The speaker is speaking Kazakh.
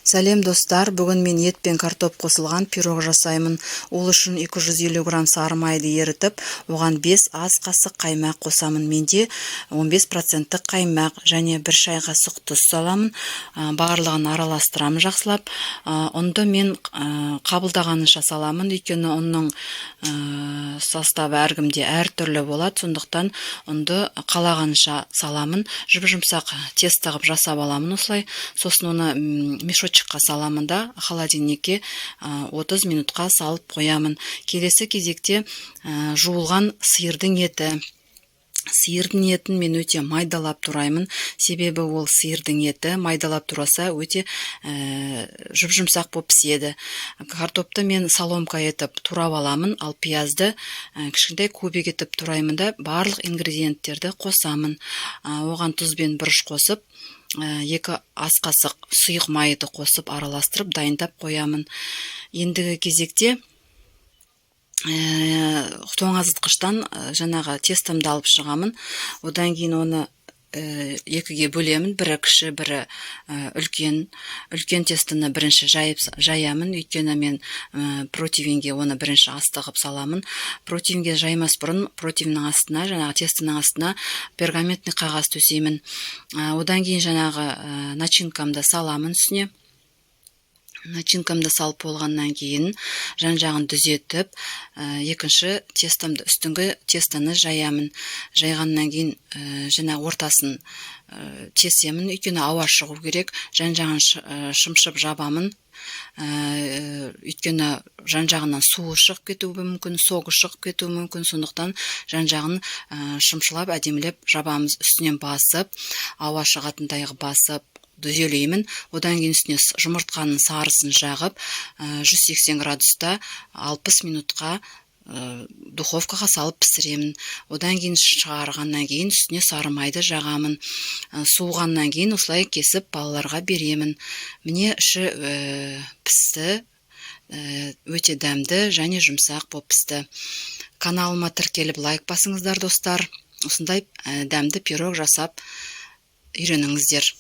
Сәлем достар, бүгін мен ет пен картоп қосылған пирог жасаймын. Ол үшін 250 грамм сары майды ерітіп, оған 5 ас қасық қаймақ қосамын. Менде 15% қаймақ және 1 шай қасық тұз саламын. Барлығын араластырамын жақсылап. Ұнды мен қабылдағанынша саламын, өйткені ұнның составы әркімде әртүрлі болады, сондықтан ұнды қалағанынша саламын. Жұмсақ тесто қылып жасап аламын осылай. Сосын оны мешочыққа саламын да холодильникке 30 минутқа салып қоямын. Келесі кезекте жуылған сиырдың еті. Сиырдың етін мен өте майдалап тураймын. Себебі ол сиырдың еті майдалап тураса өте жұмсақ болып піседі. Картопты мен соломка етіп турап аламын, ал пиязды кішкентай кубик етіп тураймын да барлық ингредиенттерді қосамын. Оған тұз бен бұрыш қосып, 2 ас қасық сұйық майды қосып араластырып дайындап қоямын. Ендігі кезекте тоңазытқыштан жаңағы тестамды алып шығамын. Одан кейін оны екіге бөлемін, бірі кіші, бірі үлкен. Үлкен тестаны бірінші жаямын, өйткені мен противенге оны бірінші асты қылып саламын. Противенге жаймас бұрын противеннің астына, жаңағы тестоның астына пергаментный қағаз төсеймін. Одан кейін жаңағы начинкамды саламын үстіне. Начинкамды салып болғаннан кейін жан-жағын түзетіп, екінші тестамды үстіңгі тестаны жаямын. Жайғаннан кейін жаңа ортасын тесемін, өйткені ауа шығу керек. Жан-жағын шымшып жабамын. Өйткені жан-жағынан суы шығып кетуі мүмкін, соғы шығып кетуі мүмкін, сондықтан жан-жағын шымшылап, әдемілеп жабамыз. Үстінен басып, ауа шығатындай басып түзелеймін. Одан кейін үстіне жұмыртқаның сарысын жағып, 180 градуста 60 минутқа духовкаға салып пісіремін. Одан кейін шығарғаннан кейін үстіне сары майды жағамын. Суығаннан кейін осылай кесіп балаларға беремін. Міне іші пісті, өте дәмді және жұмсақ болып пісті. Каналыма тіркеліп лайк басыңыздар достар. Осындай дәмді пирог жасап үйреніңіздер.